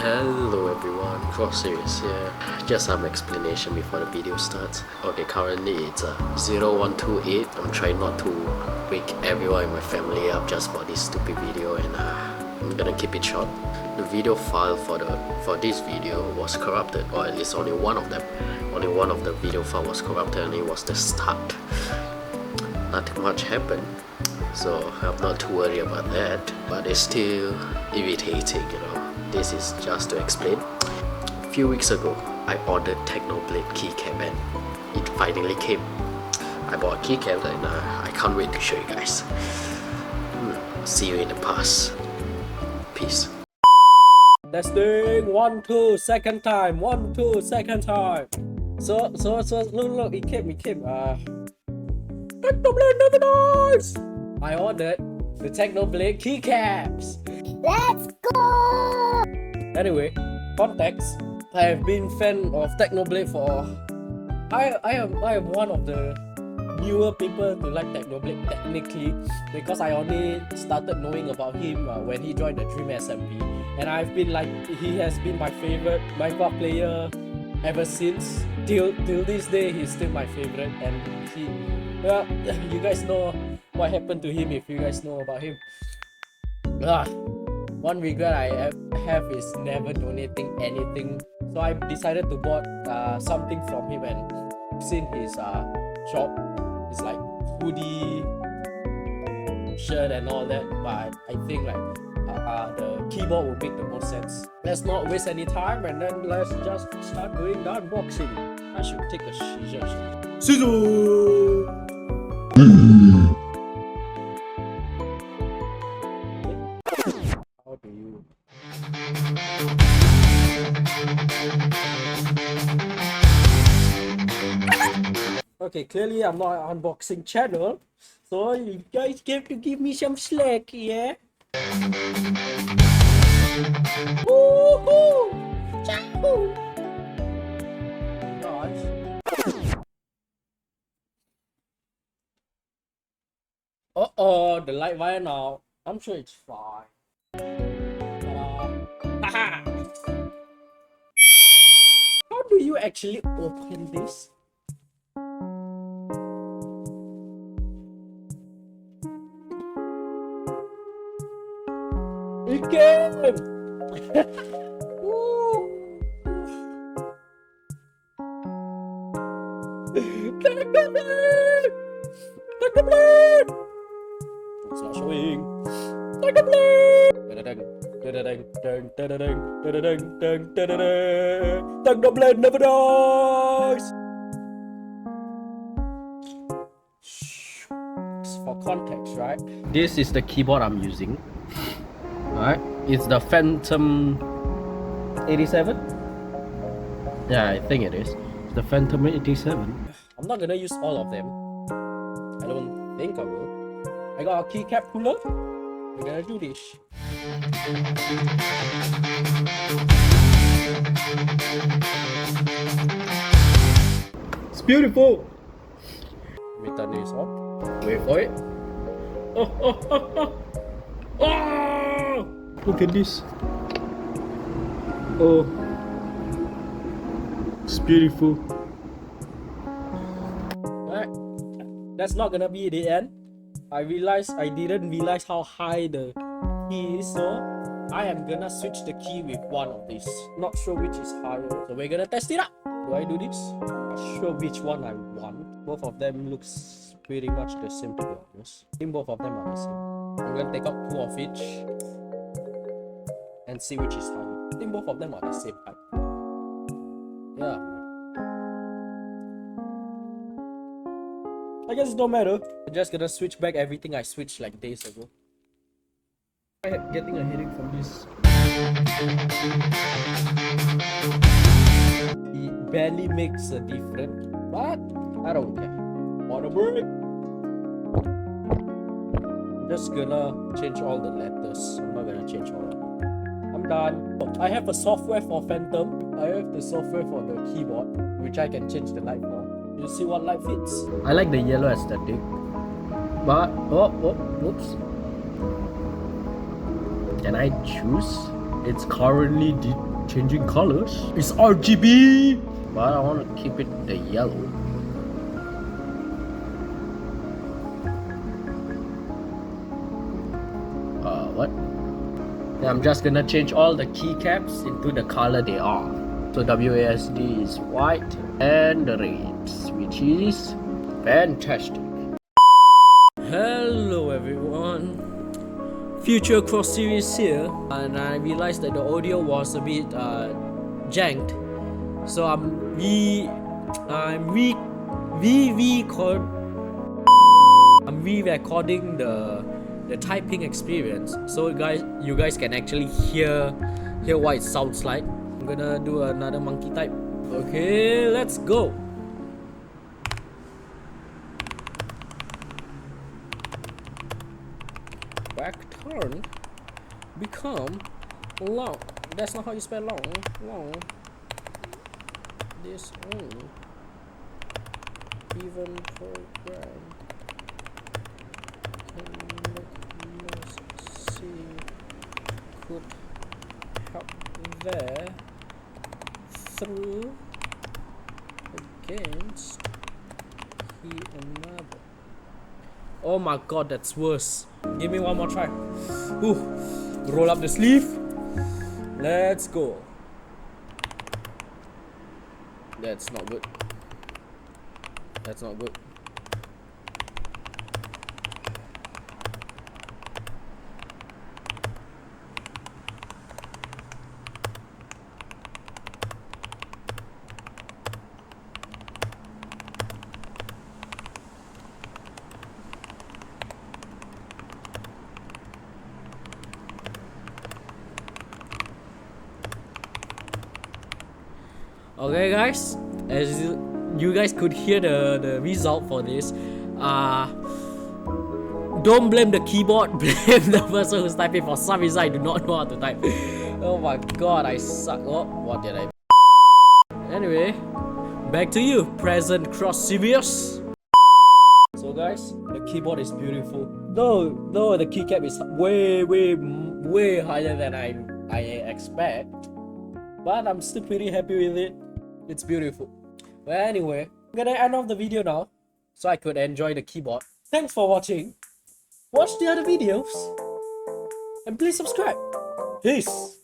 Hello everyone, Krossirius here. Just some explanation before the video starts. Okay, currently it's 0128. I'm trying not to wake everyone in my family up just for this stupid video, and I'm gonna keep it short. The video file for this video was corrupted, or at least only one of the video file was corrupted, and it was the start. Nothing much happened, so I'm not too worried about that, but it's still irritating, you know. This is just to explain. A few weeks ago, I ordered Technoblade keycap and it finally came. I bought a keycap and I can't wait to show you guys. See you in the past. Peace. Testing 1 2 second time. 1 2 second time. So look, it came. Technoblade never dies. I ordered the Technoblade keycaps. Let's go! Anyway, context. I have been fan of Technoblade for. I am one of the newer people to like Technoblade technically, because I only started knowing about him when he joined the Dream SMP, and I've been like, he has been my favorite Minecraft player ever since. Till this day, he's still my favorite, and he, well, you guys know what happened to him if you guys know about him. One regret I have is never donating anything, so I decided to bought something from him, and seen his shop. It's like hoodie, shirt and all that, but I think like the keyboard will make the most sense. Let's not waste any time, and then let's just start doing the unboxing. I should take a scissors. How do you? Okay, clearly I'm not an unboxing channel, so you guys have to give me some slack, yeah? Woohoo! Ciao! Nice. Uh-oh, the light went out. I'm sure it's fine. Haha! How do you actually open this? It came! Technoblade! Technoblade! It's not showing. Technoblade! Technoblade never dies! For context, right? This is the keyboard I'm using. Alright, it's the Phantom 87. Yeah, I think it is. It's the Phantom 87. I'm not gonna use all of them. I don't think I will. I got a keycap puller. We're gonna do this. It's beautiful. Let me turn this on. Wait for it. Oh! Look at this. Oh, it's beautiful. Alright, that's not gonna be the end. I didn't realize how high the key is, so I am gonna switch the key with one of these. Not sure which is higher, so we're gonna test it out. Do I do this? Not sure which one I want. Both of them looks pretty much the same, to be honest. I think both of them are the same. I'm gonna take out 2 of each and see which is higher. I think both of them are the same height. Yeah. I guess it don't matter. I'm just gonna switch back everything I switched like days ago. I'm getting a headache from this. It barely makes a difference, but I don't care. Wanna break? I'm just gonna change all the letters. I'm not gonna change all of them. I'm done. I have a software for Phantom. I have the software for the keyboard, which I can change the light for. You see what light fits. I like the yellow aesthetic, but oops. Can I choose? It's currently Changing colors. It's RGB, but I want to keep it the yellow. What? Yeah, I'm just gonna change all the keycaps into the color they are. So WASD is white and the reds, which is fantastic. Hello everyone, Future Krossirius here, and I realized that the audio was a bit janked, so I'm re-recording the typing experience, so you guys can actually hear what it sounds like. I'm gonna do another monkey type. Okay, let's go. Back turn become long. That's not how you spell long. Long. This only. Even program can make most see could help there through against he another. Oh my god, that's worse. Give me one more try. Ooh. Roll up the sleeve. Let's go. That's not good. That's not good. Okay guys, as you guys could hear the result for this, don't blame the keyboard, blame the person who's typing. For some reason I do not know how to type. Oh my god, I suck. Oh, what did I... Anyway, back to you, present Krossirius. So guys, the keyboard is beautiful. Though the keycap is way higher than I expect, but I'm still pretty happy with it. It's beautiful. Well, anyway, I'm gonna end off the video now so I could enjoy the keyboard. Thanks for watching. Watch the other videos and please subscribe. Peace.